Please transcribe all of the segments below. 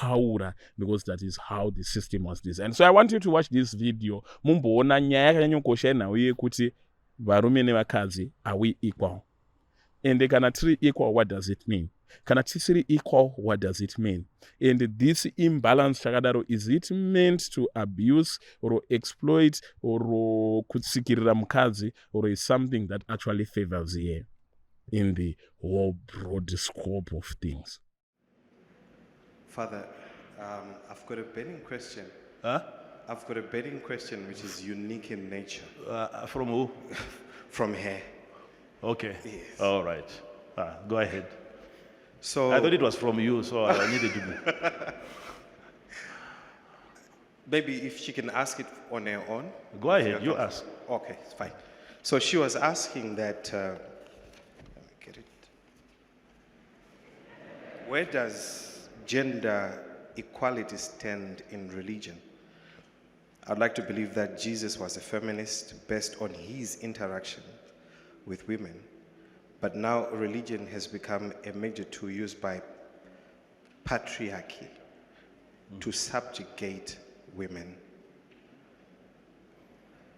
zvakaura, because that is how the system was designed. So I want you to watch this video. Mumboona nyaya yakanyanyokosha nhau yekuti varume nevakadzi, are we equal? And kana tiri equal, what does it mean? Kana tisiri equal, what does it mean? And this imbalance chakadaro, is it meant to abuse or exploit or kutsikirira mukadzi, or is something that actually favors here in the whole broad scope of things? Father, I've got a burning question. Huh? I've got a burning question which is unique in nature. From who? From her. Okay. Yes. All right. Go ahead. So I thought it was from you, so I needed to be. maybe if she can ask it on her own. Go ahead, you ask. Okay, it's fine. So she was asking that, let me get it. Where does gender equality stand in religion? I'd like to believe that Jesus was a feminist based on his interaction with women. But now religion has become a major tool used by patriarchy to subjugate women.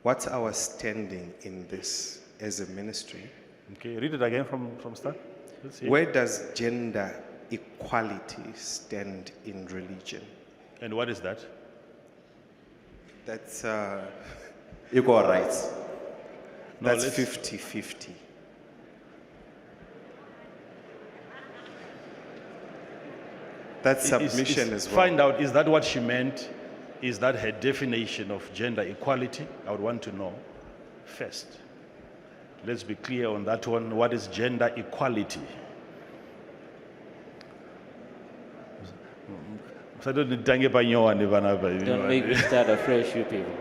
What's our standing in this as a ministry? Okay, read it again from start. Let's see. Where does gender equality stand in religion? And what is that? That's equal rights. No, That's let's- 50-50. That's submission as well. Find out, is that what she meant? Is that her definition of gender equality? I would want to know first. Let's be clear on that one. What is gender equality? Don't make me start afresh, you people.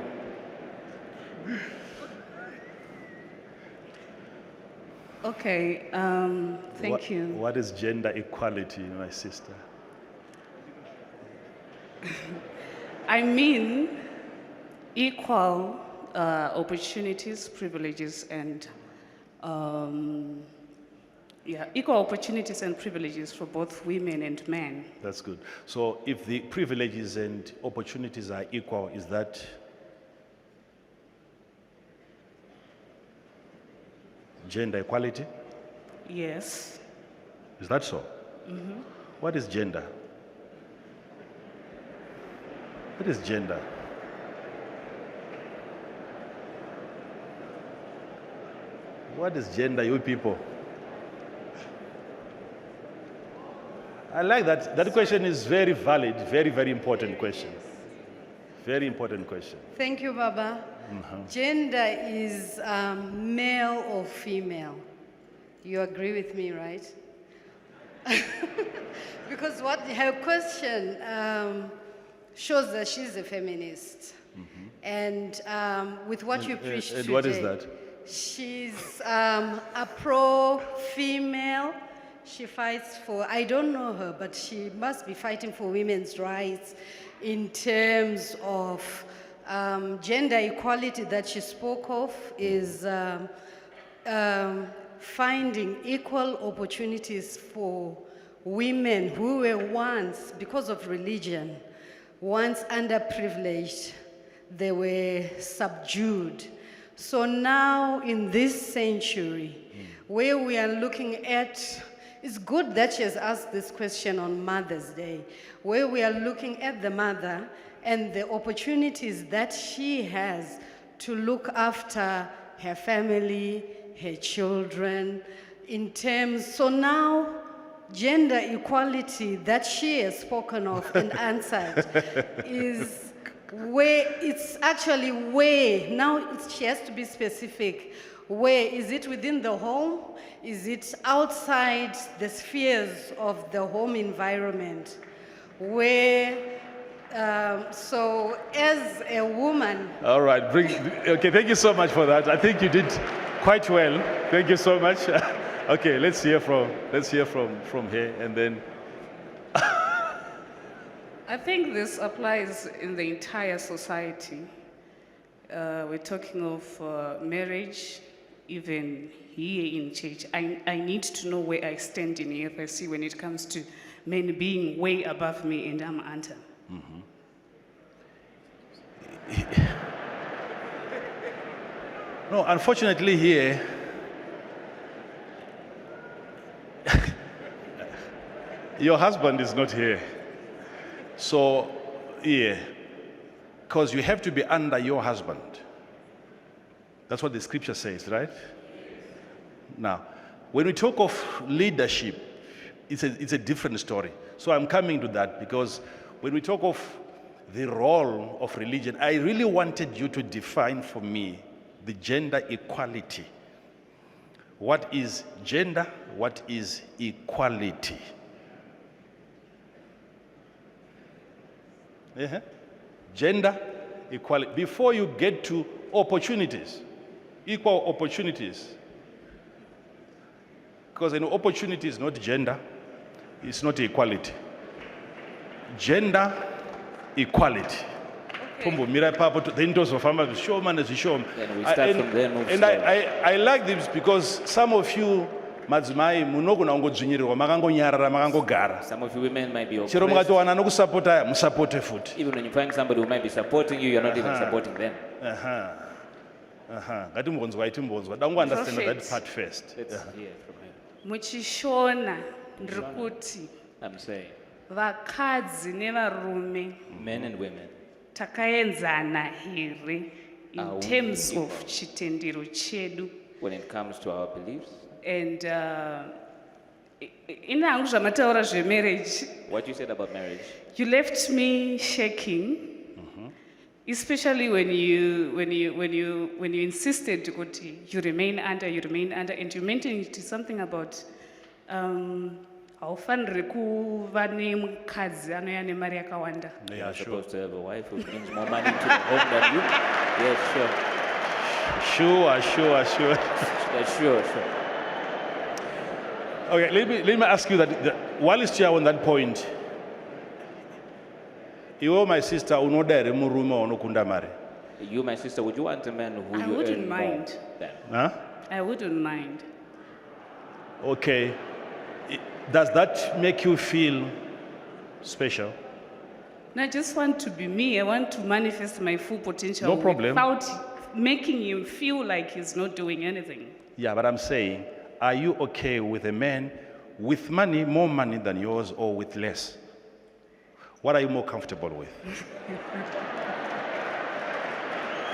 Okay, thank you. What is gender equality, my sister? I mean equal opportunities, privileges, and equal opportunities and privileges for both women and men. That's good. So if the privileges and opportunities are equal, is that gender equality? Yes. Is that so? What is gender? What is gender? What is gender, you people? I like that. That question is very valid, very, very important question. Very important question. Thank you, Baba. Gender is male or female. You agree with me, right? Because what her question shows that she's a feminist. And with what you preach today, what is that? She's a pro-female. She fights for, I don't know her, but she must be fighting for women's rights in terms of gender equality that she spoke of is finding equal opportunities for women who were once, because of religion, once underprivileged, they were subdued. So now in this century, where we are looking at, it's good that she has asked this question on Mother's Day, where we are looking at the mother and the opportunities that she has to look after her family, her children, in terms, so now gender equality that she has spoken of and answered is where it's actually where, now she has to be specific. Where is it within the home? Is it outside the spheres of the home environment? Where, so as a woman. All right, okay, thank you so much for that. I think you did quite well. Thank you so much. Okay, let's hear from here and then. I think this applies in the entire society. We're talking of marriage, even here in church. I need to know where I stand in FSC when it comes to men being way above me and I'm under. No, unfortunately here, your husband is not here. So, yeah, because you have to be under your husband. That's what the scripture says, right? Now, when we talk of leadership, it's a different story. So I'm coming to that because when we talk of the role of religion, I really wanted you to define for me the gender equality. What is gender? What is equality? Gender equality. Before you get to opportunities, equal opportunities. Because an opportunity is not gender, it's not equality. Gender equality. Then we start from there, move And I like this because some of you madzimai munogona kungodzvinyirirwa makangonyarara makangogara. Some of you women might be Chero oppressed. mukatowana nokusapota musapote futi. Even when you find somebody who might be supporting you, you're not even supporting them. Ngatimbonzwa itimbonzwa. Don't understand that part first. Let's hear from him. Muchishona ndiri kuti I'm saying, vakadzi nevarume men and women, takaenzana here Are in we terms equal? of chitendero chedu. when it comes to our beliefs, And ina hangu zvamataura zvemarriage, what you said about marriage, you left me shaking, especially when you insisted kuti you remain under, and you mentioned something about haufaniri kuva nemukadzi anouya nemari yakawanda. You're Yeah, sure. supposed to have a wife who brings more money to the home than you. Yes, sure. Sure. Yes, sure. Okay, let me ask you that while it's here on that point, you, my sister, unodere murume onokunda mari. You, my sister, would you want a man who I you wouldn't earn more mind. than? Huh? I wouldn't mind. Okay. Does that make you feel special? No, I just want to be me. I want to manifest my full potential No problem. without making him feel like he's not doing anything. Yeah, but I'm saying, are you okay with a man with money, more money than yours, or with less? What are you more comfortable with?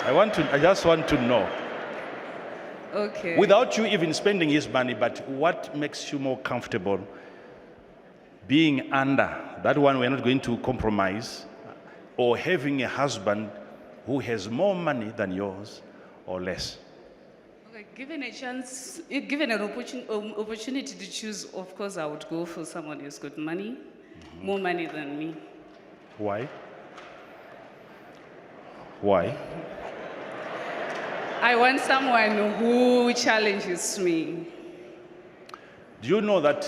I just want to know. Okay. Without you even spending his money, but what makes you more comfortable being under? That one we're not going to compromise, or having a husband who has more money than yours or less? Okay, given a chance, given an opportunity to choose, of course, I would go for someone who's got money, more money than me. Why? Why? I want someone who challenges me. Do you know that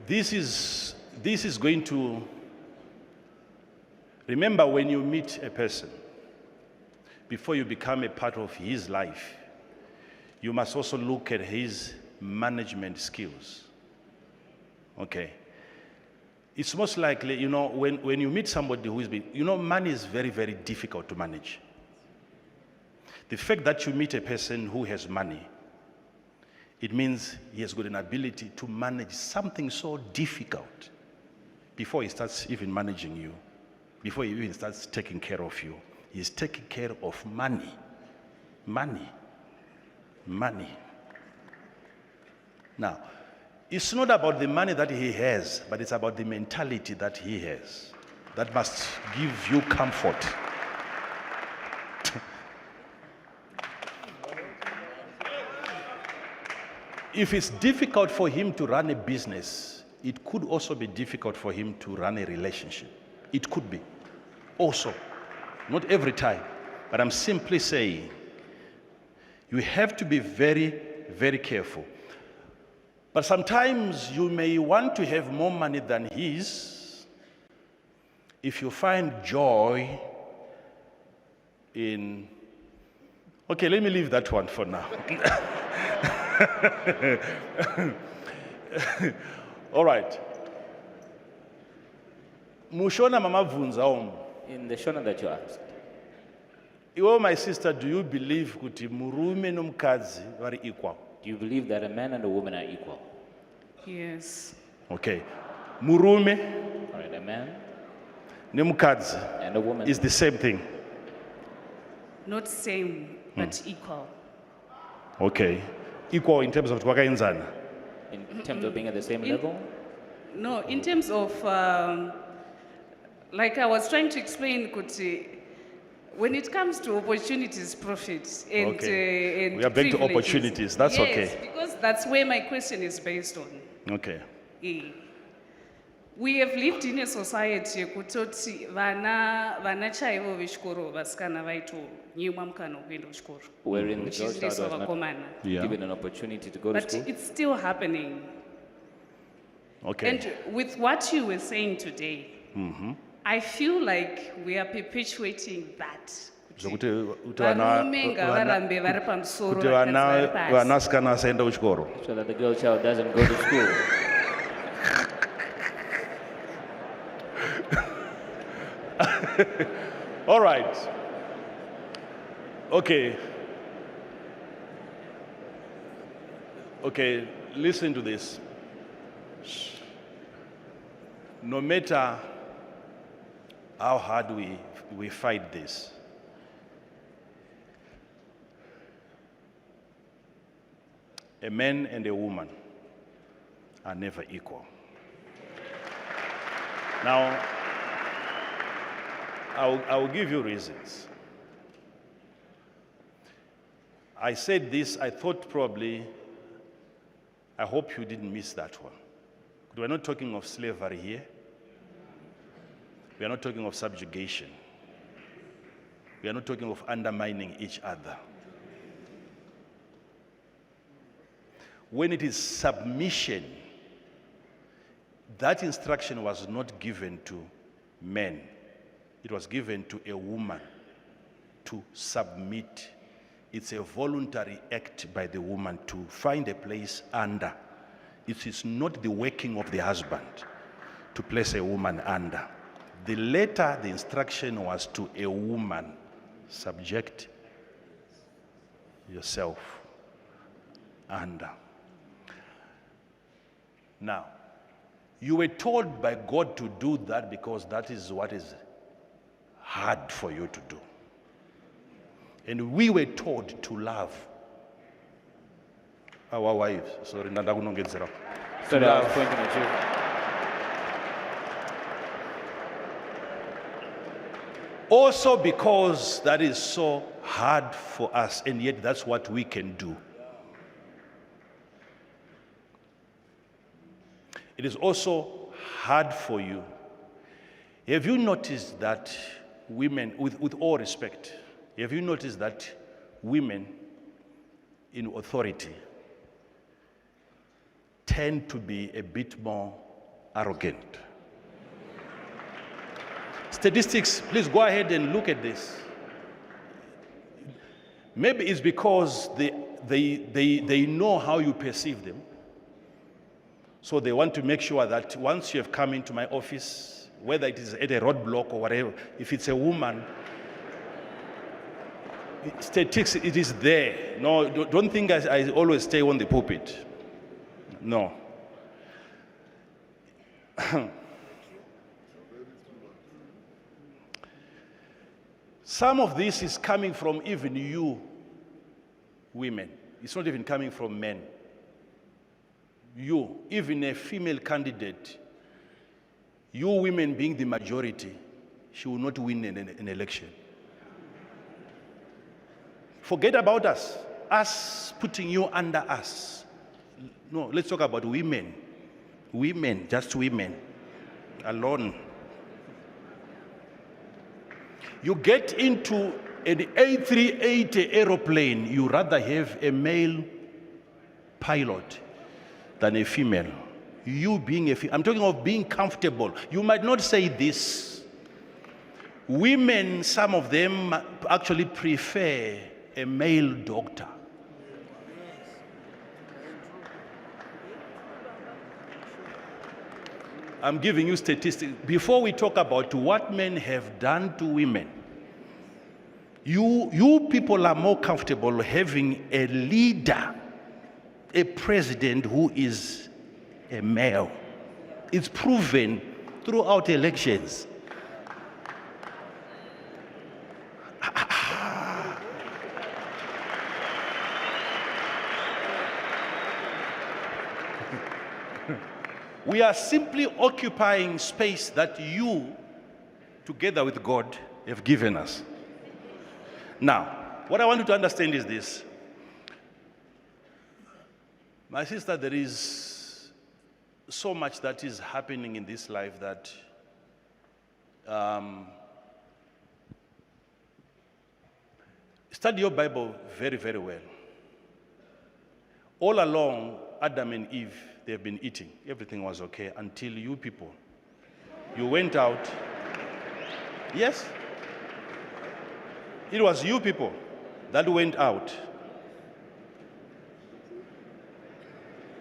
this is going to, remember when you meet a person, before you become a part of his life, you must also look at his management skills. Okay. It's most likely, you know, when you meet somebody who is big, you know, money is very, very difficult to manage. The fact that you meet a person who has money, it means he has got an ability to manage something so difficult before he starts even managing you, before he even starts taking care of you. He's taking care of money. Money. Now, it's not about the money that he has, but it's about the mentality that he has. That must give you comfort. If it's difficult for him to run a business, it could also be difficult for him to run a relationship. It could be. Also, not every time, but I'm simply saying, you have to be very, very careful. But sometimes you may want to have more money than his if you find joy in... Okay, let me leave that one for now. All right. Mushona mama vunza om. In the Shona that you asked, Iwo, my sister, do you believe kuti murume nomukadzi vari equal? do you believe that a man and a woman are equal? Yes. Okay. Murume All right, a man nomukadzi and a woman is the same thing. Not same, but equal. Okay. Equal in terms of wakaenzana. in terms of being at the same level? No, in terms of, like I was trying to explain, Kuti, when it comes to opportunities, profits, and, and We are back to privileges, opportunities. That's yes, okay. Because that's where my question is based on. Okay. Eh. We have lived in a society kutoti vana chaivo vechikoro vasikana vaitonyimwa mukana wekuenda kuchikoro. Wherein the girl child was Chidzidziswa not vakomana. Yeah. given an opportunity to go to But school? it's still happening. Okay. And with what you were saying today, I feel like we are perpetuating that. Zokuti Varume ngavarambe vari pamusoro, kuti vakadzi vari pasi. vanasikana asaenda kuchikoro. So that the girl child doesn't go to school. All right. Okay. Okay, listen to this. No matter how hard we fight this, a man and a woman are never equal. Now, I will give you reasons. I said this, I thought probably, I hope you didn't miss that one. We're not talking of slavery here. We are not talking of subjugation. We are not talking of undermining each other. When it is submission, that instruction was not given to men. It was given to a woman to submit. It's a voluntary act by the woman to find a place under. It is not the working of the husband to place a woman under. The later, the instruction was to a woman, subject yourself under. Now, you were told by God to do that because that is what is hard for you to do. And we were told to love our wives. Sorry, Nanda kunongedzera. Sorry, I was pointing at you. Also because that is so hard for us, and yet that's what we can do. It is also hard for you. Have you noticed that women, with all respect, have you noticed that women in authority tend to be a bit more arrogant? Statistics, please go ahead and look at this. Maybe it's because they know how you perceive them. So they want to make sure that once you have come into my office, whether it is at a roadblock or whatever, if it's a woman, statistics, it is there. No, don't think I always stay on the pulpit. No. Some of this is coming from even you, women. It's not even coming from men. You, even a female candidate, you women being the majority, she will not win an election. Forget about us putting you under us. No, let's talk about women. Women, just women, alone. You get into an A380 aeroplane, you rather have a male pilot than a female. You being a female, I'm talking of being comfortable. You might not say this. Women, some of them actually prefer a male doctor. I'm giving you statistics. Before we talk about what men have done to women, you people are more comfortable having a leader, a president who is a male. It's proven throughout elections. We are simply occupying space that you, together with God, have given us. Now, what I want you to understand is this. My sister, there is so much that is happening in this life that study your Bible very, very well. All along, Adam and Eve, they have been eating. Everything was okay until you people. You went out. Yes. It was you people that went out.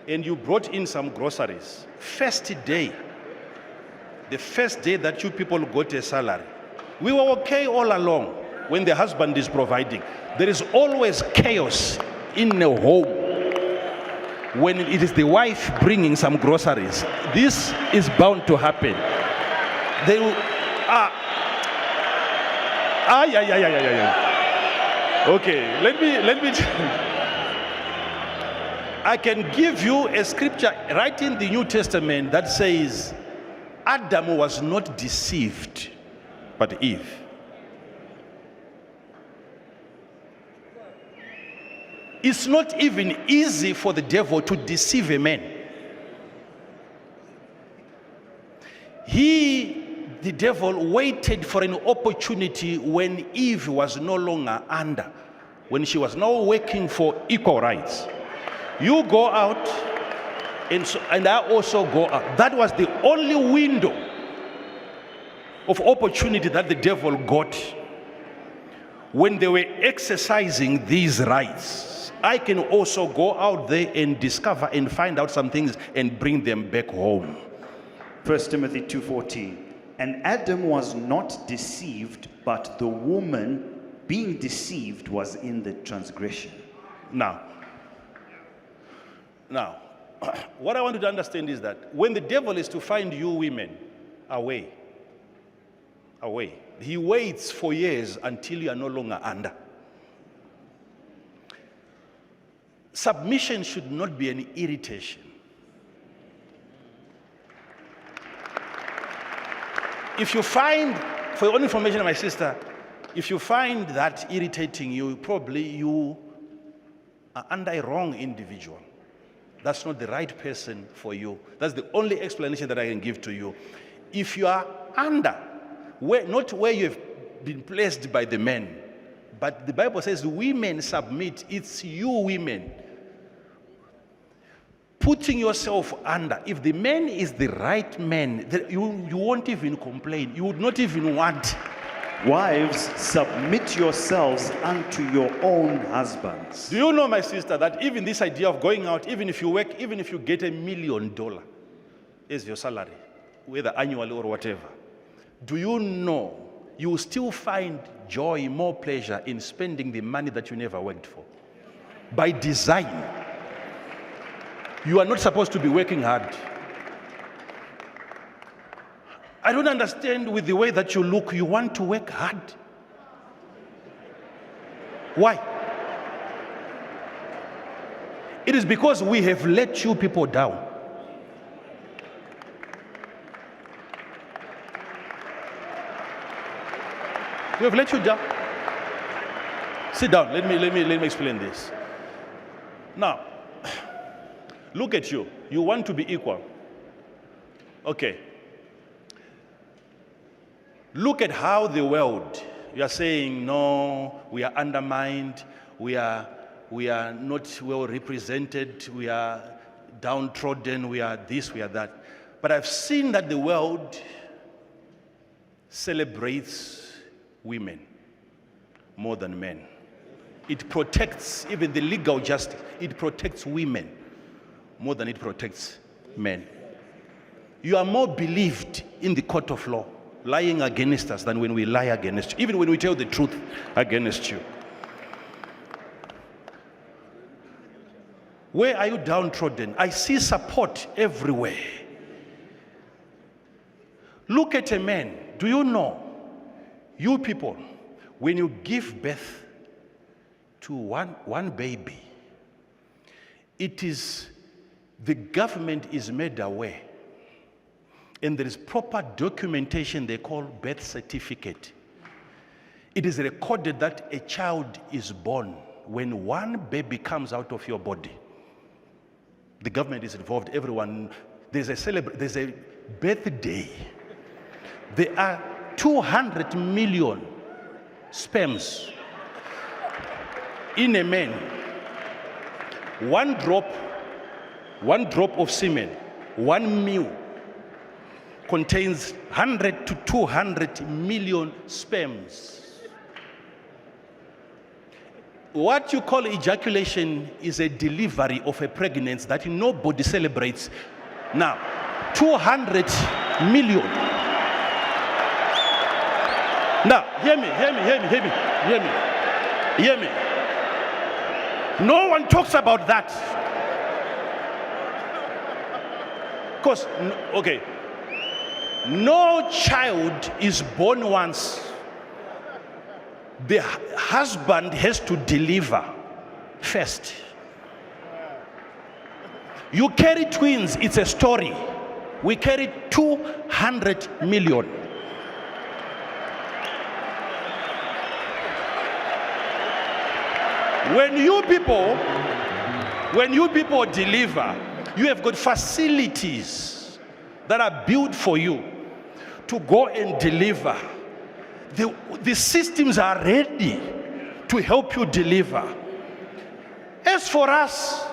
And you brought in some groceries. First day. The first day that you people got a salary. We were okay all along when the husband is providing. There is always chaos in a home when it is the wife bringing some groceries. This is bound to happen. They will, okay, let me I can give you a scripture right in the New Testament that says Adam was not deceived, but Eve. It's not even easy for the devil to deceive a man. The devil, waited for an opportunity when Eve was no longer under, when she was now working for equal rights. You go out, and I also go out. That was the only window of opportunity that the devil got when they were exercising these rights. I can also go out there and discover and find out some things and bring them back home. 1 Timothy 2:14. And Adam was not deceived, but the woman being deceived was in the transgression. Now, what I want you to understand is that when the devil is to find you women away, he waits for years until you are no longer under. Submission should not be an irritation. If you find, for your own information, my sister, if you find that irritating you, probably you are under a wrong individual. That's not the right person for you. That's the only explanation that I can give to you. If you are under, not where you have been placed by the men, but the Bible says women submit. It's you women putting yourself under. If the man is the right man, you won't even complain. You would not even want. Wives, submit yourselves unto your own husbands. Do you know, my sister, that even this idea of going out, even if you work, even if you get $1 million as your salary, whether annually or whatever, do you know you will still find joy, more pleasure in spending the money that you never worked for? By design. You are not supposed to be working hard. I don't understand with the way that you look, you want to work hard. Why? It is because we have let you people down. We have let you down. Sit down. Let me explain this. Now, look at you. You want to be equal. Okay. Look at how the world, you are saying, no, we are undermined, we are not well represented, we are downtrodden, we are this, we are that. But I've seen that the world celebrates women more than men. It protects, even the legal justice, it protects women more than it protects men. You are more believed in the court of law, lying against us, than when we lie against you, even when we tell the truth against you. Where are you downtrodden? I see support everywhere. Look at a man. Do you know, you people, when you give birth to one baby, it is, the government is made aware, and there is proper documentation they call birth certificate. It is recorded that a child is born when one baby comes out of your body. The government is involved, everyone. There's a birthday. There are 200 million sperms in a man. One drop of semen, 1 meal, contains 100 to 200 million sperms. What you call ejaculation is a delivery of a pregnancy that nobody celebrates. Now, 200 million. Now, hear me. No one talks about that. Because, okay, no child is born once. The husband has to deliver first. You carry twins, it's a story. We carry 200 million. When you people deliver, you have got facilities that are built for you. to go and deliver. The systems are ready to help you deliver. As for us,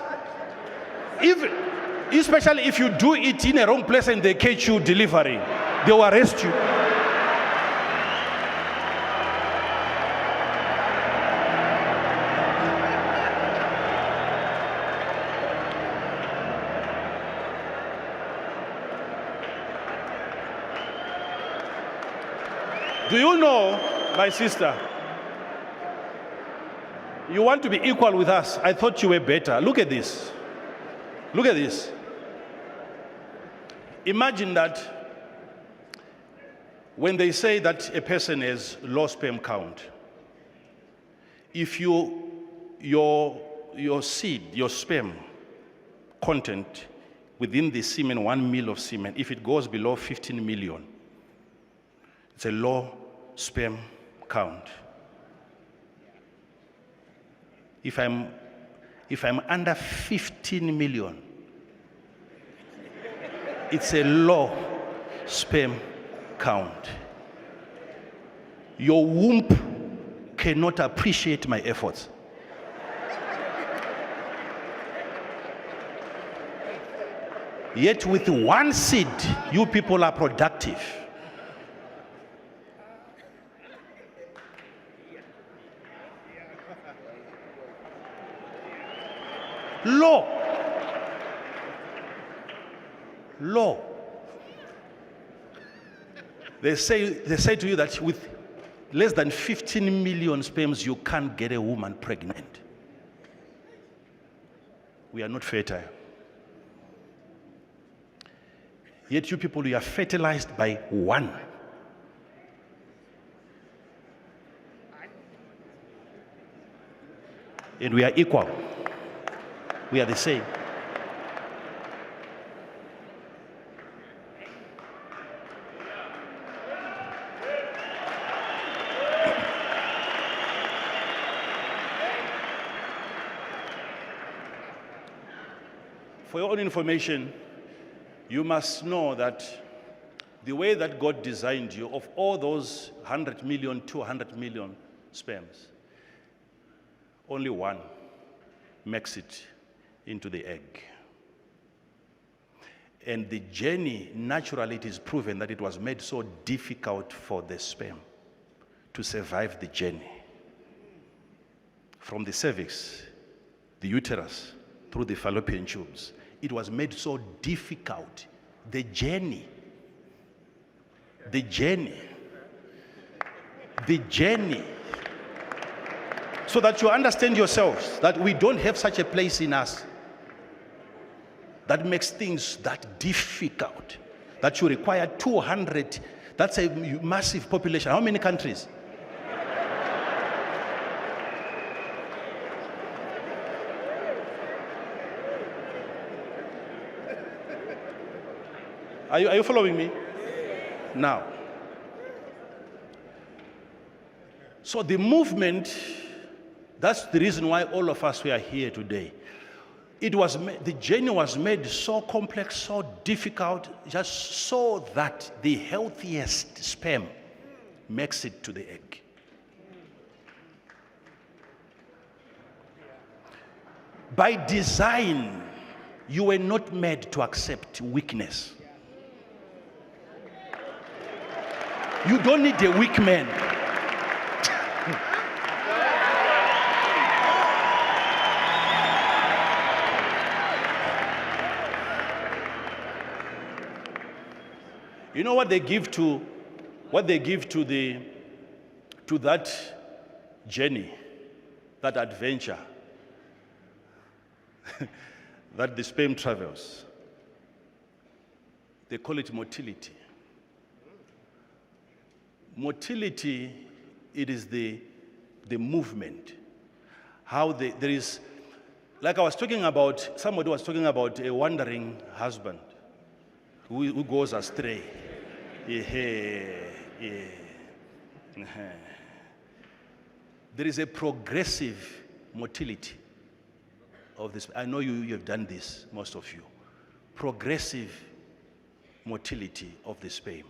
especially if you do it in a wrong place and they catch you delivering, they will arrest you. Do you know, my sister, you want to be equal with us? I thought you were better. Look at this. Look at this. Imagine that when they say that a person has low sperm count, if your seed, your sperm content within the semen, 1 mil of semen, if it goes below 15 million, it's a low sperm count. If I'm under 15 million, it's a low sperm count. Your womb cannot appreciate my efforts. Yet with one seed, you people are productive. Law. They say to you that with less than 15 million sperms, you can't get a woman pregnant. We are not fertile. Yet you people, you are fertilized by one. And we are equal. We are the same. For your own information, you must know that the way that God designed you, of all those 100 million, 200 million sperms, only one makes it into the egg. And the journey, naturally, it is proven that it was made so difficult for the sperm to survive the journey. From the cervix, the uterus, through the fallopian tubes, it was made so difficult. The journey, so that you understand yourselves that we don't have such a place in us that makes things that difficult, that you require 200, that's a massive population. How many countries? Are you following me? Now, so the movement, that's the reason why all of us were here today. The journey was made so complex, so difficult, just so that the healthiest sperm makes it to the egg. By design, you were not made to accept weakness. You don't need a weak man. You know what they give to that journey, that adventure that the sperm travels? They call it motility. Motility, it is the movement. How there is, like I was talking about, somebody was talking about a wandering husband who goes astray. There is a progressive motility of this. I know you have done this, most of you. Progressive motility of the sperm.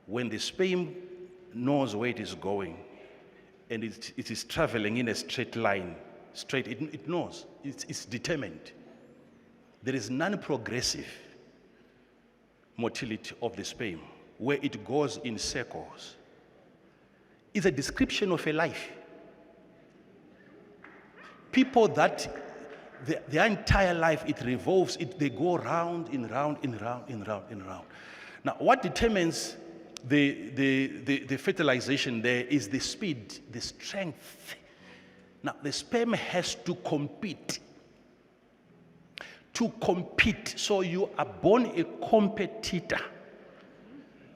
when the sperm knows where it is going and it is traveling in a straight line, it knows, it's determined. There is non-progressive motility of the sperm where it goes in circles. It's a description of a life. People that their entire life, it revolves, they go round and round and round and round and round. Now, what determines the fertilization there is the speed, the strength. Now, the sperm has to compete. To compete, so you are born a competitor.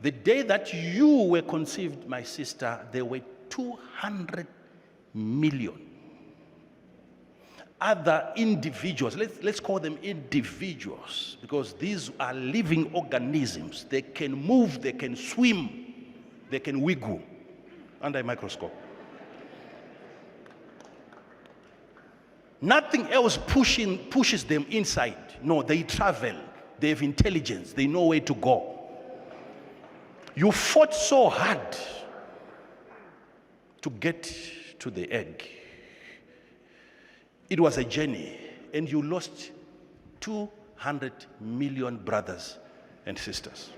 The day that you were conceived, my sister, there were 200 million other individuals. Let's call them individuals, because these are living organisms. They can move, they can swim, they can wiggle under a microscope. Nothing else pushes them inside. No, they travel, they have intelligence, they know where to go. You fought so hard to get to the egg. It was a journey, and you lost 200 million brothers and sisters.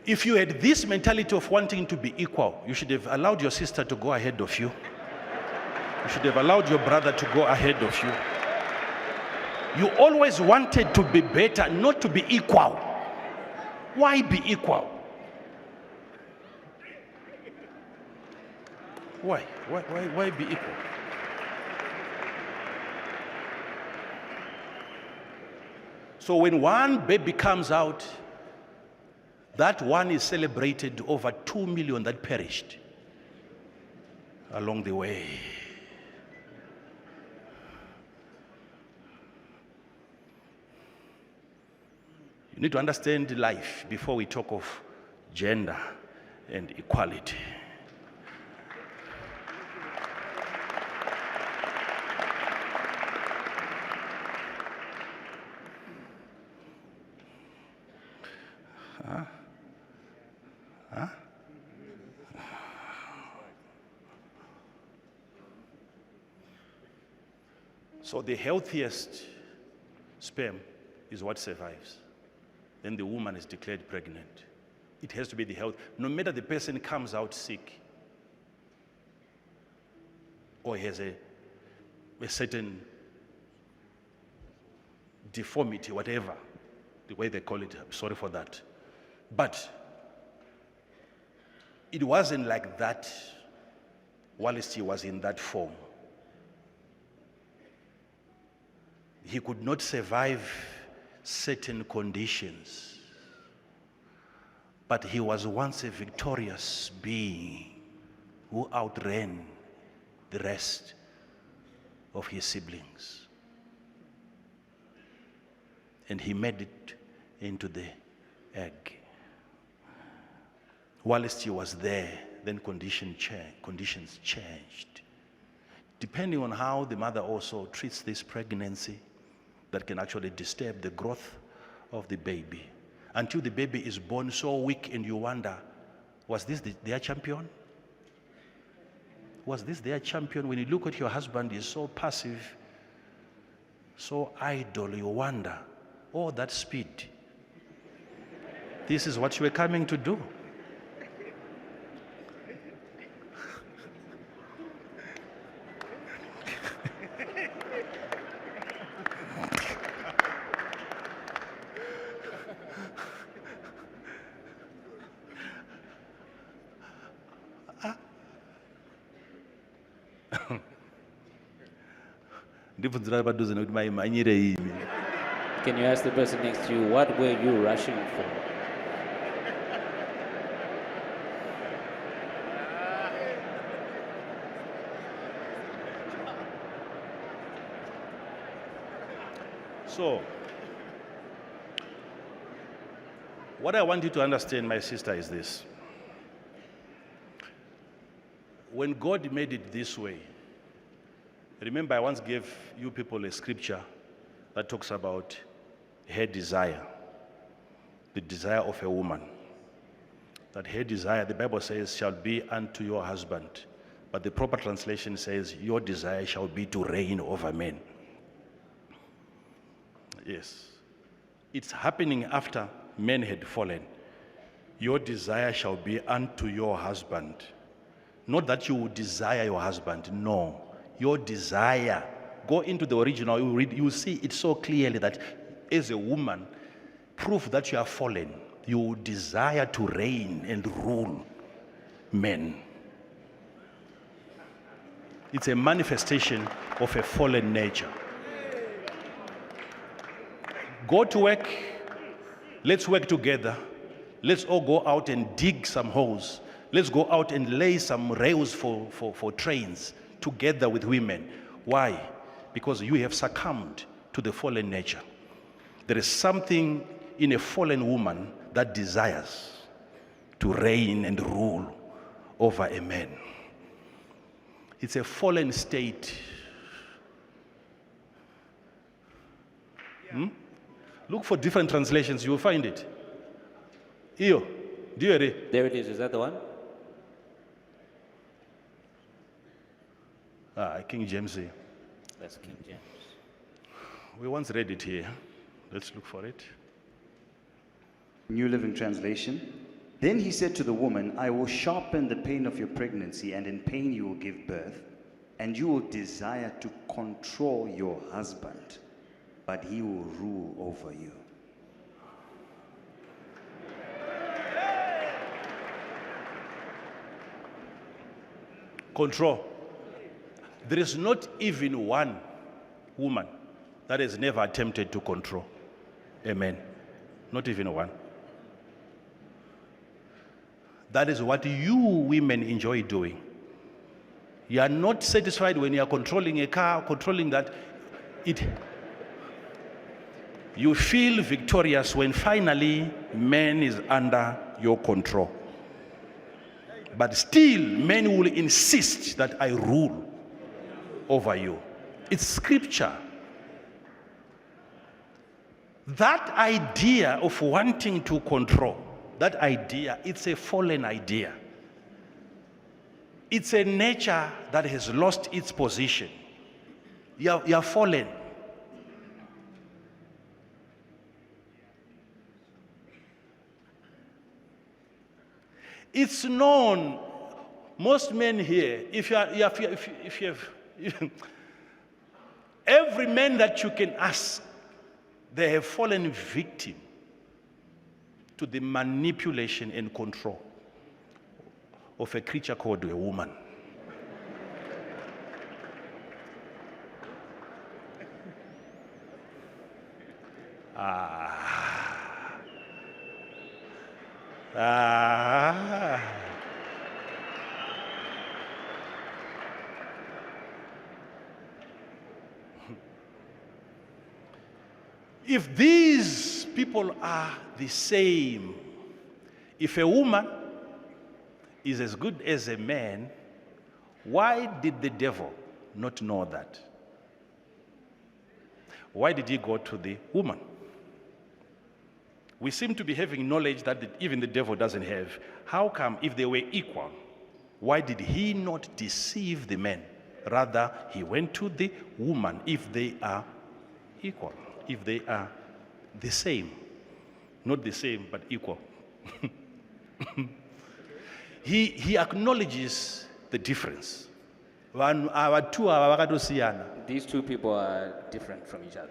If you had this mentality of wanting to be equal, you should have allowed your sister to go ahead of you. You should have allowed your brother to go ahead of you. You always wanted to be better, not to be equal. Why be equal? Why be equal? So when one baby comes out, that one is celebrated over 2 million that perished along the way. You need to understand life before we talk of gender and equality. So the healthiest sperm is what survives. Then the woman is declared pregnant. It has to be the health. No matter the person comes out sick or has a certain deformity, whatever, the way they call it, I'm sorry for that. But it wasn't like that whilst he was in that form. He could not survive certain conditions, but he was once a victorious being who outran the rest of his siblings. And he made it into the egg. Whilst he was there, then conditions changed. Depending on how the mother also treats this pregnancy, that can actually disturb the growth of the baby. Until the baby is born so weak and you wonder, was this their champion? Was this their champion? When you look at your husband, he's so passive, so idle, you wonder, oh, that speed. This is what you were coming to do. Can you ask the person next to you, what were you rushing for? So, what I want you to understand, my sister, is this. When God made it this way, remember I once gave you people a scripture that talks about her desire. the desire of a woman. That her desire, the Bible says, shall be unto your husband. But the proper translation says, your desire shall be to reign over men. Yes. It's happening after men had fallen. Your desire shall be unto your husband. Not that you would desire your husband, no. Your desire. Go into the original, you read, you see it so clearly that as a woman, proof that you are fallen, you desire to reign and rule men. It's a manifestation of a fallen nature. Go to work, let's work together. Let's all go out and dig some holes. Let's go out and lay some rails for trains together with women. Why? Because you have succumbed to the fallen nature. There is something in a fallen woman that desires to reign and rule over a man. It's a fallen state. Look for different translations, you will find it. Iyo, do you read? There it is. Is that the one? King James here. That's King James. We once read it here. Let's look for it. New Living Translation. Then he said to the woman, I will sharpen the pain of your pregnancy, and in pain you will give birth, and you will desire to control your husband, but he will rule over you. Control. There is not even one woman that has never attempted to control a man. Not even one. That is what you women enjoy doing. You are not satisfied when you are controlling a car, controlling that. You feel victorious when finally man is under your control. But still, men will insist that I rule over you. It's scripture. That idea of wanting to control, that idea, it's a fallen idea. It's a nature that has lost its position. You are fallen. It's known, most men here, if you have every man that you can ask, they have fallen victim to the manipulation and control of a creature called a woman. If these people are the same, if a woman is as good as a man, why did the devil not know that? Why did he go to the woman? We seem to be having knowledge that even the devil doesn't have. How come, if they were equal, why did he not deceive the man? Rather, he went to the woman if they are equal, if they are the same. Not the same, but equal. He acknowledges the difference. These two people are different from each other.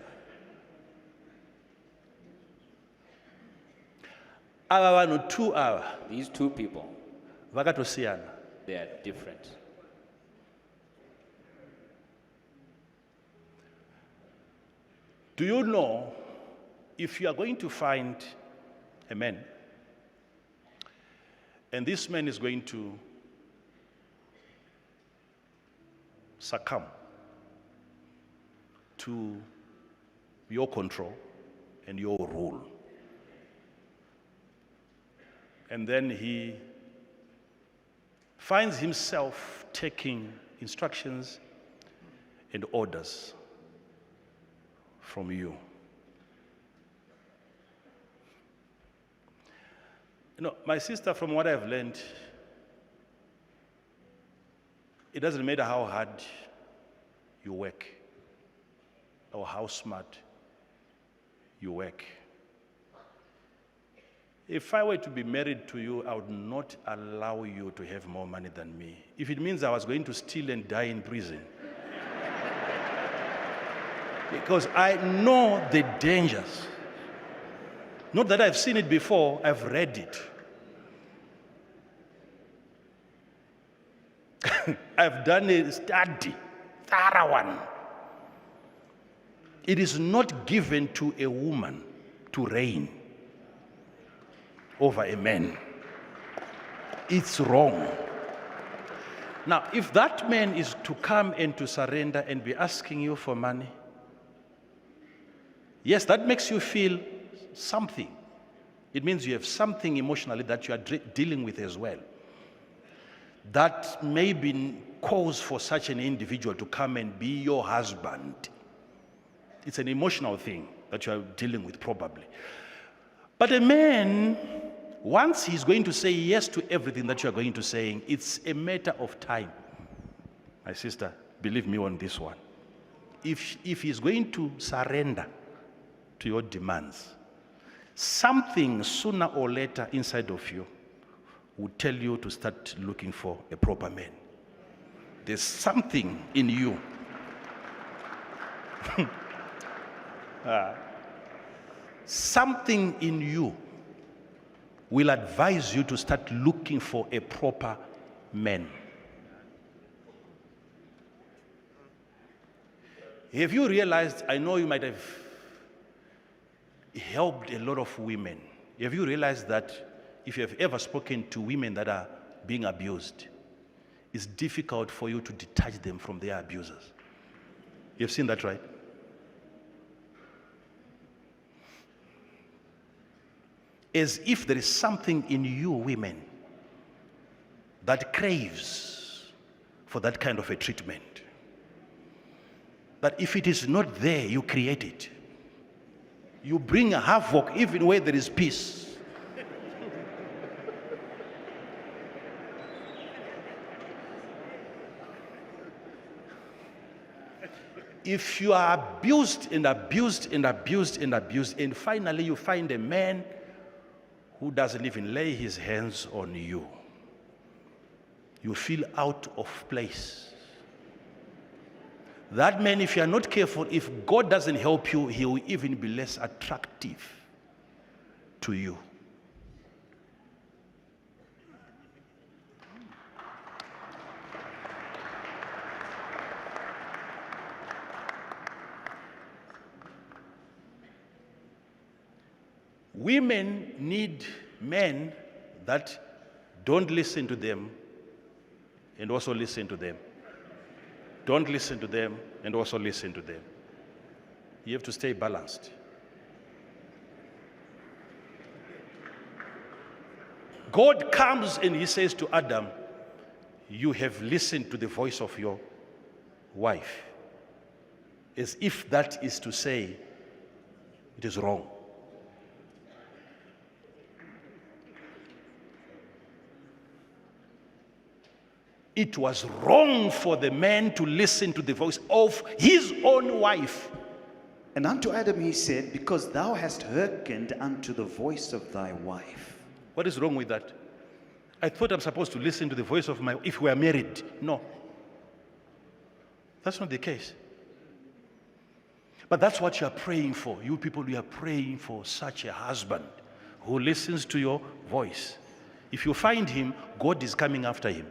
These two people, they are different. Do you know, if you are going to find a man, and this man is going to succumb to your control and your rule, and then he finds himself taking instructions and orders from you, My sister, from what I've learned, it doesn't matter how hard you work or how smart you work. If I were to be married to you, I would not allow you to have more money than me. If it means I was going to steal and die in prison. Because I know the dangers. Not that I've seen it before, I've read it. I've done a study, thorough one. It is not given to a woman to reign over a man. It's wrong. Now, if that man is to come and to surrender and be asking you for money, yes, that makes you feel something. It means you have something emotionally that you are dealing with as well. That may be cause for such an individual to come and be your husband. It's an emotional thing that you are dealing with probably. But a man, once he's going to say yes to everything that you are going to say, it's a matter of time. My sister, believe me on this one. If he's going to surrender to your demands, something sooner or later inside of you would tell you to start looking for a proper man. There's something in you. Something in you will advise you to start looking for a proper man. Have you realized, I know you might have helped a lot of women. Have you realized that if you have ever spoken to women that are being abused, it's difficult for you to detach them from their abusers? You've seen that, right? As if there is something in you, women, that craves for that kind of a treatment. That if it is not there, you create it. You bring a havoc even where there is peace. If you are abused and abused and abused and abused, and finally you find a man who doesn't even lay his hands on you, you feel out of place. That man, if you are not careful, if God doesn't help you, he will even be less attractive to you. Women need men that don't listen to them and also listen to them. Don't listen to them and also listen to them. You have to stay balanced. God comes and he says to Adam, you have listened to the voice of your wife. As if that is to say, it is wrong. It was wrong for the man to listen to the voice of his own wife. And unto Adam he said, because thou hast hearkened unto the voice of thy wife. What is wrong with that? I thought I'm supposed to listen to the voice of my wife if we are married. No. That's not the case. But that's what you are praying for. You people, you are praying for such a husband who listens to your voice. If you find him, God is coming after him.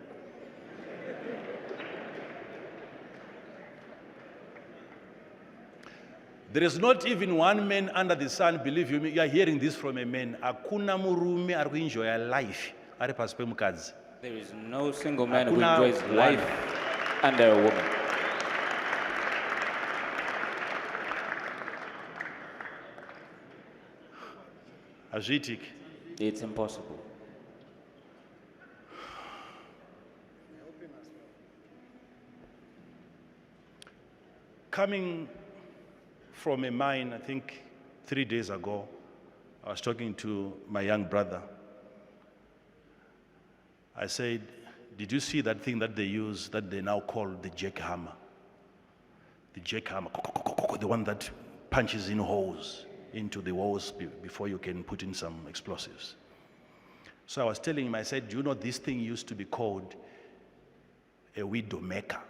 There is not even one man under the sun, believe you me, you are hearing this from a man. Hakuna murume ari kuenjoya life ari pasi pemukadzi. There is no single man who enjoys life under a woman. Azviitiki. It's impossible. Coming from a mine, I think 3 days ago, I was talking to my young brother I said, did you see that thing that they use that they now call the jackhammer? The jackhammer, the one that punches in holes into the walls before you can put in some explosives. So I was telling him, I said, do you know this thing used to be called a widow maker?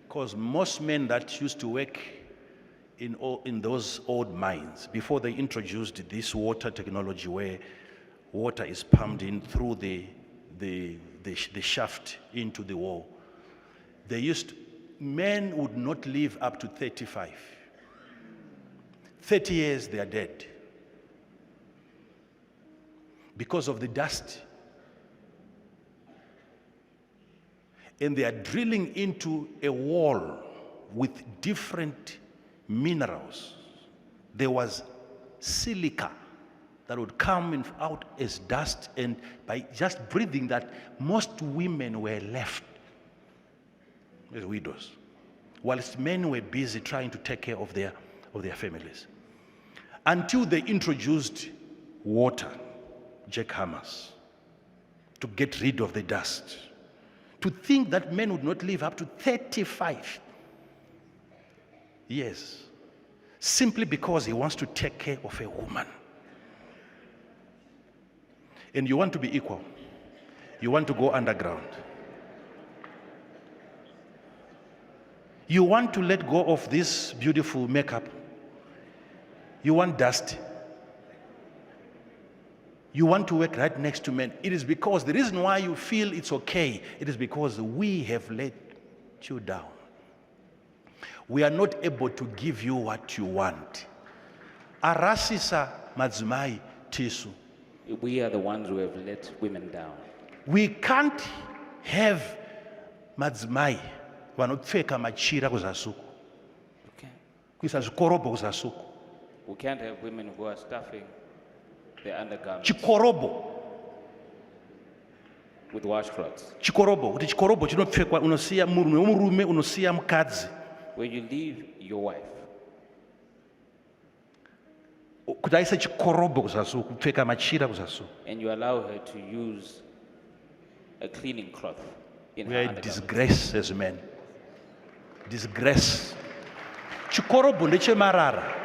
Because most men that used to work in those old mines, before they introduced this water technology where water is pumped in through the shaft into the wall, men would not live up to 35. 30 years they are dead because of the dust. And they are drilling into a wall with different minerals. There was silica that would come out as dust, and by just breathing that, most women were left as widows, whilst men were busy trying to take care of their families. Until they introduced water, jackhammers, to get rid of the dust. To think that men would not live up to 35 years, simply because he wants to take care of a woman. And you want to be equal. You want to go underground. You want to let go of this beautiful makeup. You want dust. You want to work right next to men. It is because the reason why you feel it's okay, it is because we have let you down. We are not able to give you what you want. Arasisa madzimai tisu. We are the ones who have let women down. We can't have madzimai vanopfeka machira kuzasuku. Kuisa zvikorobo kuzasuku. We can't have women who are stuffing the undergarments chikorobo with washcloths. Chikorobo, kuti chikorobo chinopfekwa unosiya murume unosiya mukadzi. Where you leave your wife. Kuti aise chikorobo kuzasuku, kupfeka machira kuzasuku. And you allow her to use a cleaning cloth in We her are in undergarments. disgrace as men. Disgrace. Chikorobo ndechemarara.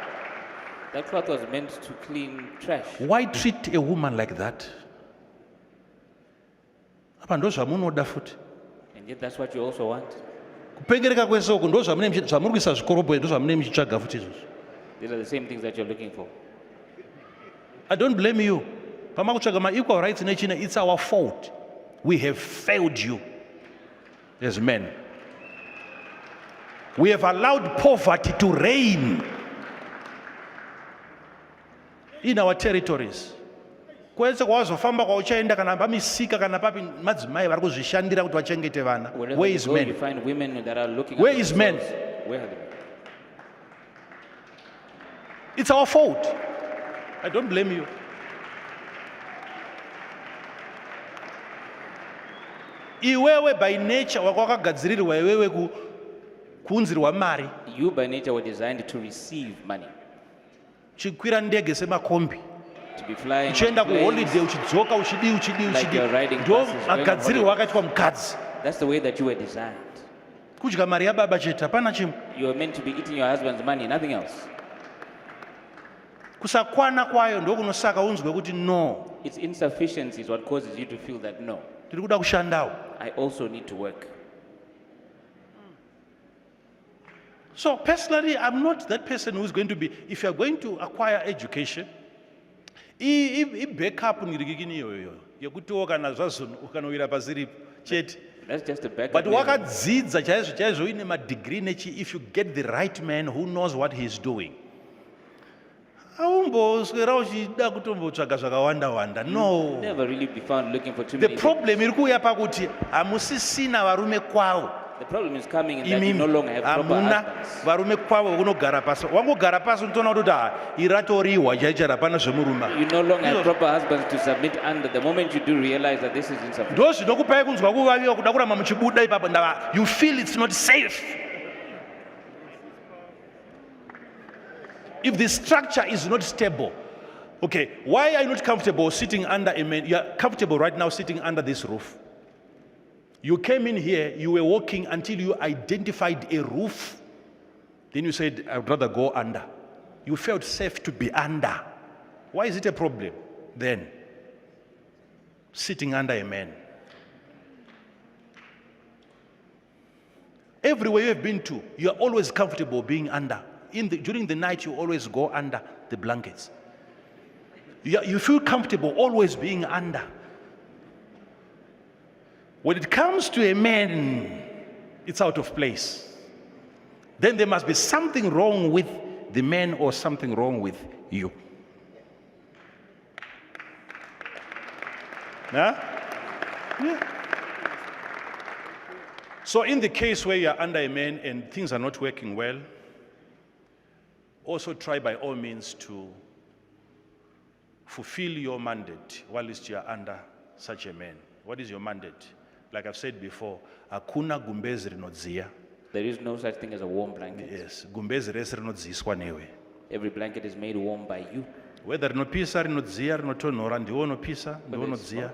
That cloth was meant to clean trash. Why treat a woman like that? Apa ndo zvamunoda futi. And yet that's what you also want. Kupengereka kwesoko ndo zvamuri kuisa zvikorobo ndo zvamune muchitsvaga futi izvozvo. These are the same things that you're looking for. I don't blame you. Pamakutsvaga ma-equal rights nechina, it's our fault. We have failed you as men. We have allowed poverty to reign in our territories. Kwese kwazofamba kwauchaenda kana pamisika kana papi madzimai vari kuzvishandira kuti vachengete vana. Wherever Where you is go, men? you find women that are looking Where after is men? themselves. Where are they? It's our fault. I don't blame you. Iwewe by nature wakwakagadzirirwa iwewe kuunzirwa mari. You by nature were designed to receive money. Chikwira ndege semakombi. To be flying Uchienda on planes, kuholiday uchidzoka uchidi. like you're riding Ndo buses, going on magadzirirwa holiday. akaitwa mukadzi. That's the way that you were designed. Kudya mari yababa chete hapana chimwe. You were meant to be eating your husband's money, nothing else. Kusakwana kwayo ndokunosaka unzwe kuti no. Its insufficiency is what causes you to feel that no, Tiri kuda kushandawo. I also need to work. So personally, I'm not that person who's going to be, if you're going to acquire education, backup nirikini yoyo. Yekuti kana zvazvo ukanowira pasiri chete. That's just a backup. But measure. wakadzidza chaizvo ine madegree nechi, if you get the right man who knows what he's doing. Aumboswera uchida kutombotsvaga zvakawanda. No. Never really be found looking for too The many problem iri kuuya pakuti hamusisina varume kwavo. things. The problem is coming in that you no longer have proper hamuna husbands. varume kwavo kunogara pasi. Wangogara pasi unotoona kuti iratoriwa chaichara hapana zvemuruma. You no longer have proper husbands to submit under. The moment you do realize that this is insufficient. Ndo zvinokupai kunzwa kuvaviwa kuda kuramba muchibuda ipapo ndava. You feel it's not safe. If the structure is not stable, okay, why are you not comfortable sitting under a man? You are comfortable right now sitting under this roof. You came in here, you were walking until you identified a roof. Then you said, I would rather go under. You felt safe to be under. Why is it a problem then? Sitting under a man. Everywhere you have been to, you are always comfortable being under. During the night, you always go under the blankets. You feel comfortable always being under. When it comes to a man, it's out of place. Then there must be something wrong with the man or something wrong with you. Huh? Yeah. So in the case where you are under a man and things are not working well, also try by all means to fulfill your mandate whilst you are under such a man. What is your mandate? Like I've said before, hakuna gumbezi rinodziya. There is no such thing as a warm blanket. Yes, gumbezi rese rinodziyiswa newe. Every blanket is made warm by you. Whether rinopisa rinodziya rinotonhora ndiwe unopisa ndiwe unodziya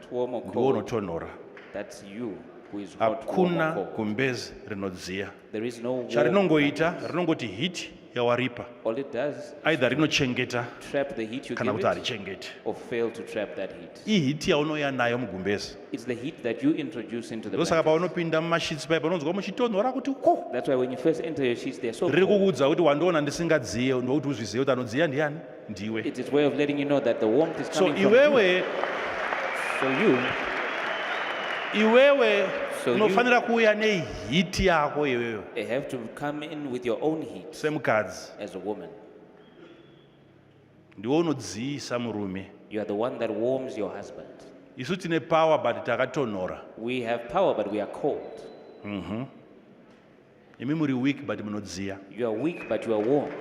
ndiwe unotonhora. That's you who is hot, warm, Hakuna or cold. gumbezi rinodziya. There is no warm Charinongoita blanket. rinongoti hit yawaripa. All it does Either rinochengeta trap the heat you kana give kuti it harichengeti. or fail to trap that heat. Ihiti yaunoya nayo mugumbezi. It's the heat that you introduce into the Ndosaka blanket. paunopinda mumashitsi paipa unonzwa muchitonhora kuti ko. That's why when you first enter your sheets, they're so Riri cold. kukuudza kuti wandiona ndisingadziye ndokuti uzvizive kuti anodziya ndiani ndiwe. It's its way of letting you know that the warmth is So coming from you. iwewe So you unofanira kuuya nehiti yako iwewe have to come in with your own heat semukadzi. as a woman. Ndiwe unodziyisa murume. You are the one that warms your husband. Isu tine power but takatonhora. We have power, but we are cold. Imi muri weak but munodziya. You are weak, but you are warm.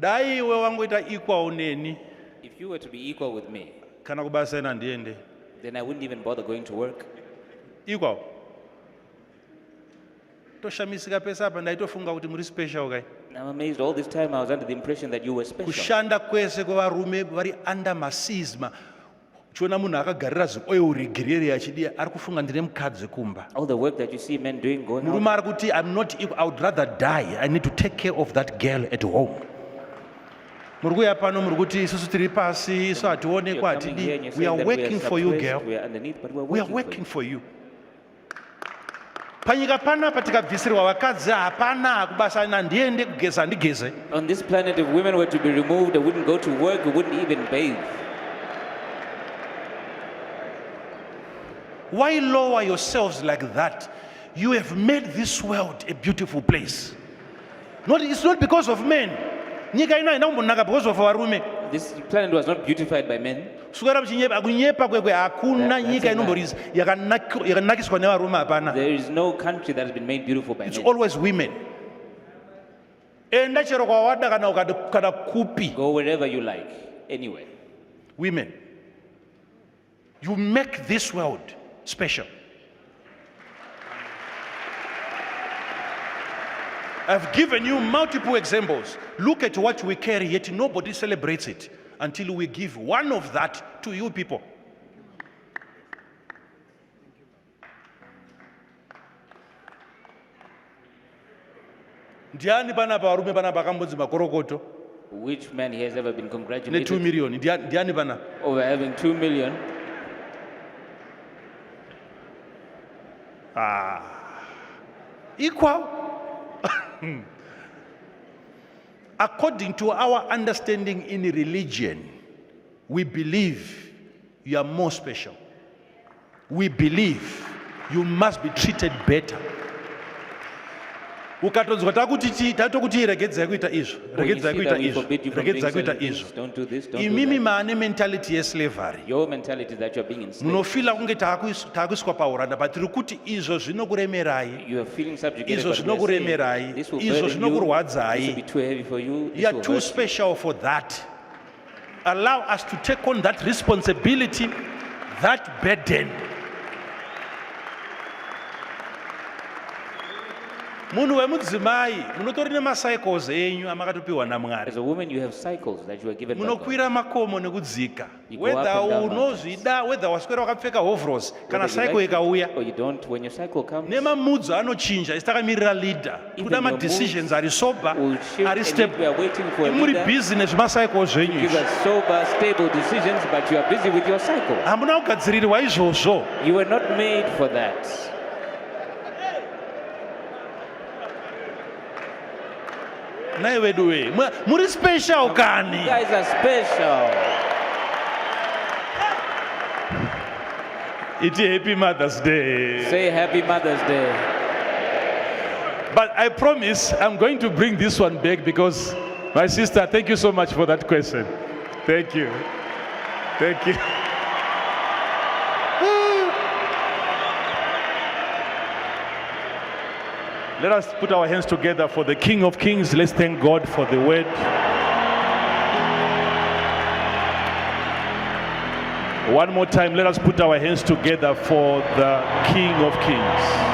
Dai iwe wangoita equal neni If you were to be equal with me, kana kubasa ena ndiende. then I wouldn't even bother going to work. Equal. Toshamisika pesa apa ndaitofunga kuti muri special kai. And I'm amazed all this time I was under the impression that you were special. Kushanda kwese kwevarume vari under masisma. Chiona munhu akagarira zioil rigireri achidiya ari kufunga ndine mukadzi kumba. All the work that you see men doing going Murume on. ari kuti I'm not equal, I would rather die. I need to take care of that girl at home. Muri kuuya pano muri kuti isusu tiri pasi isu hationekwa You're coming here and hatidi. you're We are saying that we are working for you, suppressed, girl. we are underneath, but we're We are working working for you. Panyika panapa tikabvisirwa vakadzi hapana kubasa ina ndiende kugeza ndigeze. On this planet, if women were to be removed, they wouldn't go to work, they wouldn't even bathe. Why lower yourselves like that? You have made this world a beautiful place. It's not because of men. Nyika ina inambonaka because of varume. This planet was not beautified by men. Sukara kunyepa kwekwe hakuna That's nyika a inomboriza yakanakiswa nevarume hapana. There is no country that has been made beautiful by It's men. always women. Enda chero kwawada kana kupi. Go wherever you like, anywhere. Women. You make this world special. I've given you multiple examples. Look at what we carry, yet nobody celebrates it until we give one of that to you people. Ndiani bana varume bana vakambodzi makorokoto Which man here has ever been ne 2 congratulated million. Ndiani bana? over having 2 million? Equal. According to our understanding in religion, we believe you are more special. We believe you must be treated better. Ukatonzwa takuti regedzai kuita izvo, When you regedzai see kuita that we izvo, forbid you from regedzai doing kuita certain things, izvo. don't do this, don't do Imimi that. maane mentality yeslavery. Your mentality is that you're being enslaved. Munofila kunge taakuiswa pauranda, but tiri kuti izvo zvinokuremerai. You are feeling subjugated, Izvo but we are saying, zvinokuremerai, this will izvo burden you, zvinokurwadzai. this will be too heavy for you, this You are will too hurt you. special for that. Allow us to take on that responsibility. that burden. Munhu wemudzimai munotori nemacycles enyu amakatopiwa naMwari. As a woman, you have cycles that you are given by God. Munokwira makomo nekudzika. You go up Whether and down unozvida, whether waswera wakapfeka hovros, kana Whether you cycle like it ikauya. or you don't, when your cycle comes, Nemamudzo anochinja isitakamirira leader. Even Kuda your decisions ari sober, will shift ari and stable. we are waiting for a Muri leader. business macycles zvenyu. Give us sober, stable decisions, but you are busy with your cycle. Hamuna kugadzirirwa izvozvo. You were not made for that. Nai wedu we. Muri special You kani. guys are special. Iti happy Mother's Day. Say Happy Mother's Day. But I promise I'm going to bring this one back because my sister, thank you so much for that question. Thank you. Thank you. Let us put our hands together for the King of Kings. Let's thank God for the word. One more time, let us put our hands together for the King of Kings.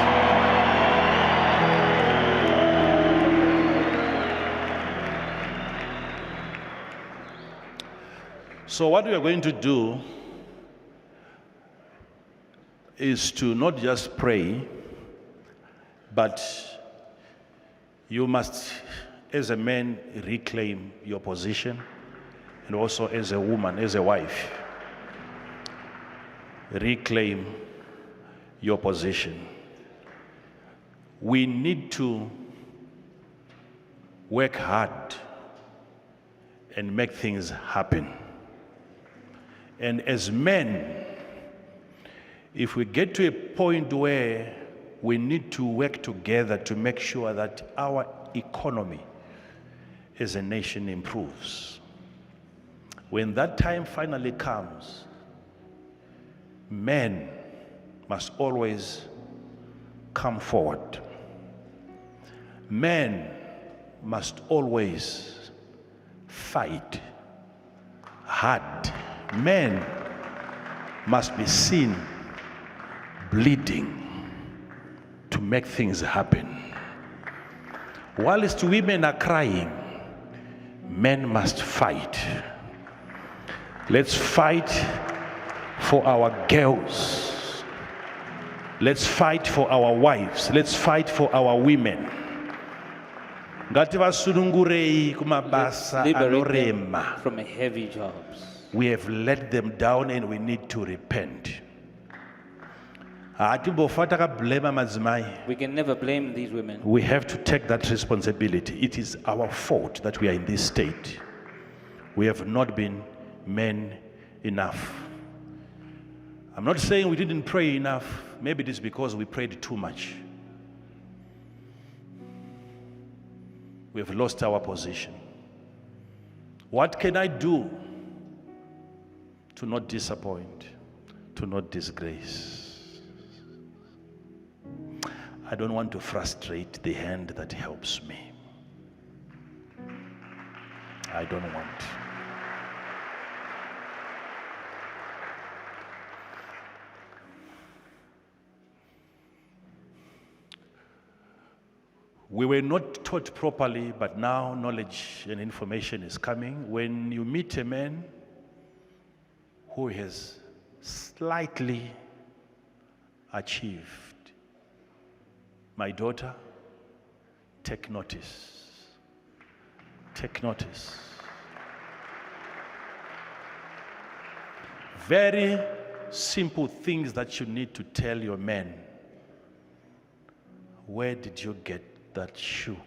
So what we are going to do is to not just pray, but you must, as a man, reclaim your position, and also as a woman, as a wife, reclaim your position. We need to work hard and make things happen. And as men, if we get to a point where we need to work together to make sure that our economy as a nation improves, when that time finally comes, men must always come forward. Men must always fight hard. Men must be seen bleeding to make things happen. Whilst women are crying, men must fight. Let's fight for our girls. Let's fight for our wives. Let's fight for our women. Ngativasunungurei kumabasa Liberate them anorema. from heavy jobs. We have let them down and we need to repent. We can never blame these women. We have to take that responsibility. It is our fault that we are in this state. We have not been men enough. I'm not saying we didn't pray enough. Maybe it is because we prayed too much. We have lost our position. What can I do to not disappoint, to not disgrace? I don't want to frustrate the hand that helps me. I don't want. We were not taught properly, but now knowledge and information is coming. When you meet a man who has slightly achieved, my daughter, take notice. Take notice. Very simple things that you need to tell your man. Where did you get that shoe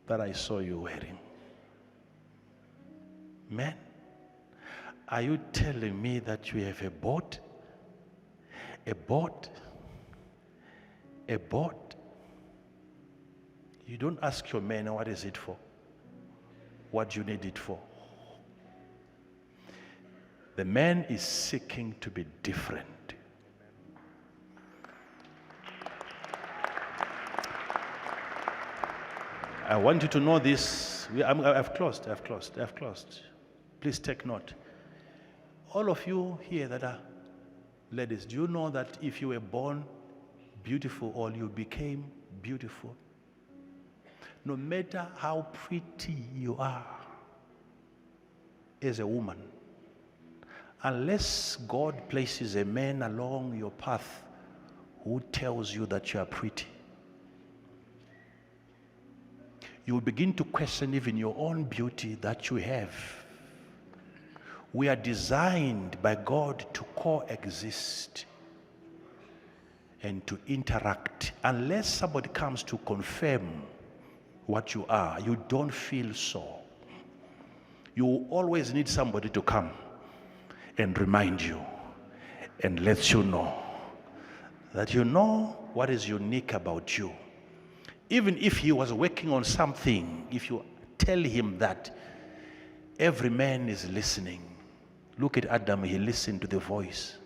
that I saw you wearing? Man, are you telling me that you have a boat? A boat? A boat? You don't ask your man, what is it for? What do you need it for? The man is seeking to be different. I want you to know this. I've closed. Please take note. all of you here that are ladies, do you know that if you were born beautiful or you became beautiful, no matter how pretty you are as a woman, unless God places a man along your path who tells you that you are pretty, you will begin to question even your own beauty that you have. We are designed by God to coexist and to interact. Unless somebody comes to confirm what you are, you don't feel so. You always need somebody to come and remind you and let you know that you know what is unique about you. Even if he was working on something, if you tell him that, every man is listening. Look at Adam, he listened to the voice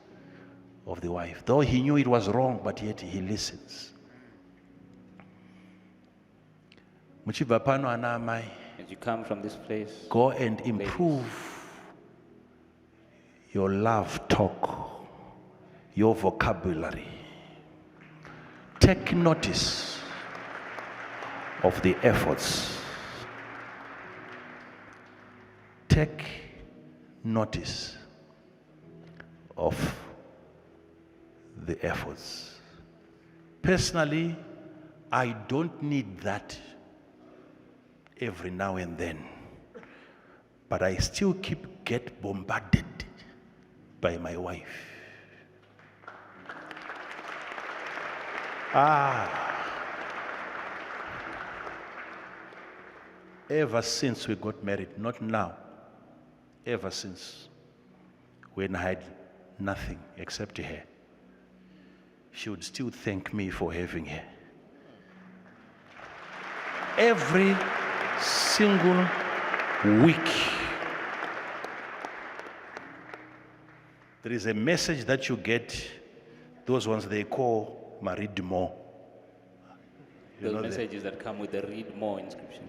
of the wife. Though he knew it was wrong, but yet he listens. Muchibva pano ana amai, As you come from this place, go and improve your love talk, your vocabulary. Take notice of the efforts. Take notice of the efforts. Personally, I don't need that every now and then, but I still get bombarded by my wife. Ever since we got married, not now, ever since, when I had nothing except her, she would still thank me for having her. Every single week, there is a message that you get, those ones they call read more. those messages that come with the read more inscription.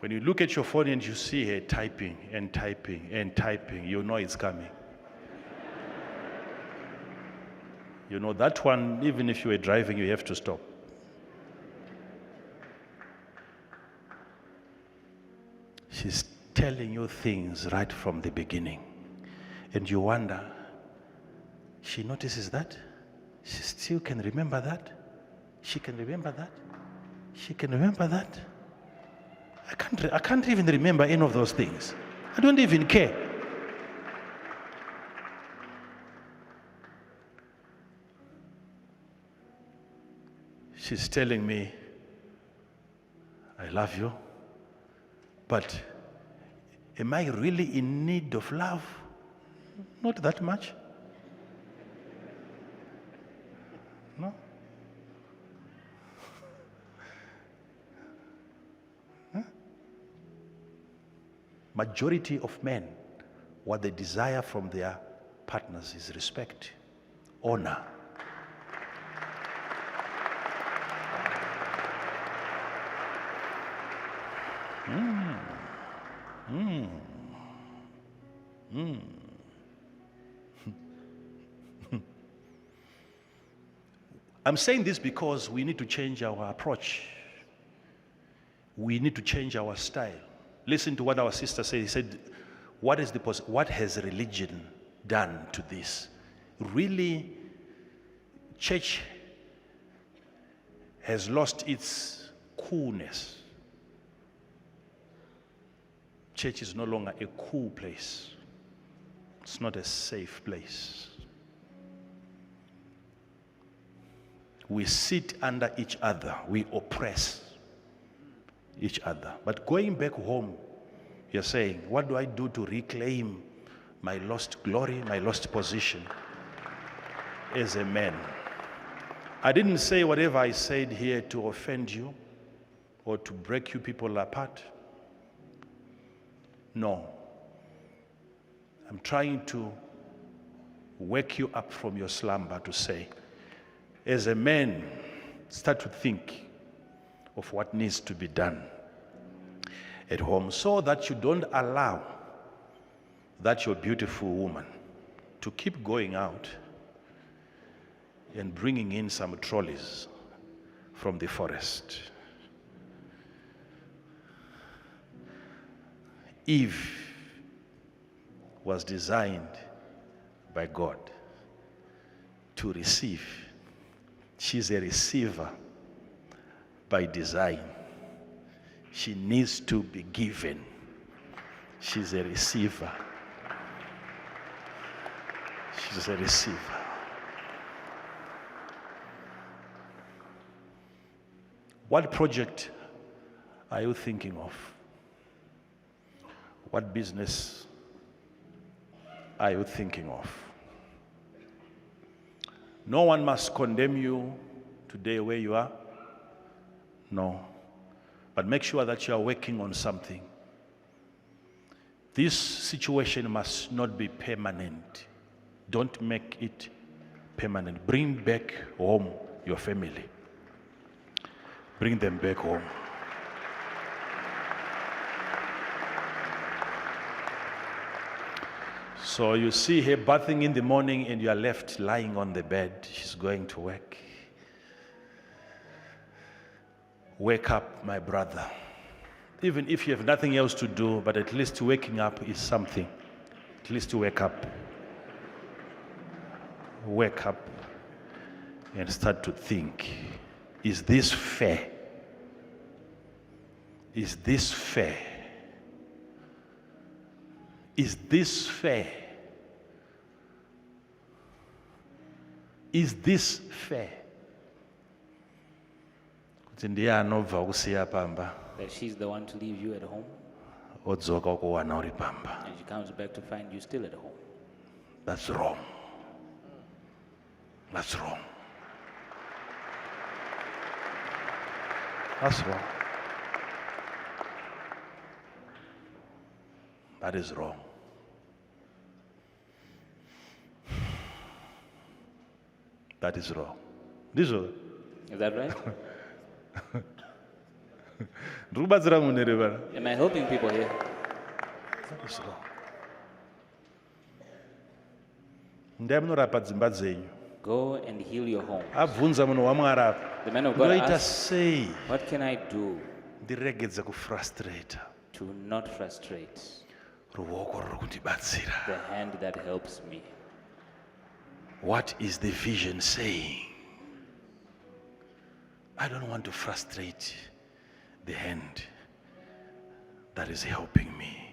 When you look at your phone and you see her typing and typing and typing, you know it's coming. You know that one, even if you were driving, you have to stop. She's telling you things right from the beginning. And you wonder, she notices that? She still can remember that? She can remember that? She can remember that? I can't even remember any of those things. I don't even care. She's telling me, I love you, but am I really in need of love? Not that much. No. Majority of men, what they desire from their partners is respect, honor. I'm saying this because we need to change our approach. We need to change our style. Listen to what our sister said. He said, what has religion done to this? Really, church has lost its coolness. Church is no longer a cool place. It's not a safe place. We sit under each other. We oppress each other. But going back home, you're saying, what do I do to reclaim my lost glory, my lost position as a man? I didn't say whatever I said here to offend you or to break you people apart. No. I'm trying to wake you up from your slumber to say, as a man, start to think of what needs to be done at home so that you don't allow that your beautiful woman to keep going out and bringing in some trolleys from the forest. Eve was designed by God to receive. She's a receiver by design. She needs to be given. She's a receiver. She's a receiver. What project are you thinking of? What business are you thinking of? No one must condemn you today where you are. No. But make sure that you are working on something. This situation must not be permanent. Don't make it permanent. Bring back home your family. Bring them back home. So you see her bathing in the morning and you are left lying on the bed. She's going to work. Wake up, my brother. Even if you have nothing else to do, but at least waking up is something. At least to wake up. Wake up and start to think, is this fair? Is this fair? Is this fair? Is this fair? That she's the one to leave you at home, and she comes back to find you still at home. That's wrong. That's wrong. That's wrong. That is wrong. That is wrong. This is Is that right? wrong. Am I helping people here? That is wrong. Ndai munorapa dzimba dzenyu. Go and heal your home. Abvunza munhu wamwarapa. The man of God Ndoita asked, sei what can I do ndiregedze kufrustrata to not frustrate ruoko ruri kundibatsira? the hand that helps me? What is the vision saying? I don't want to frustrate the hand that is helping me.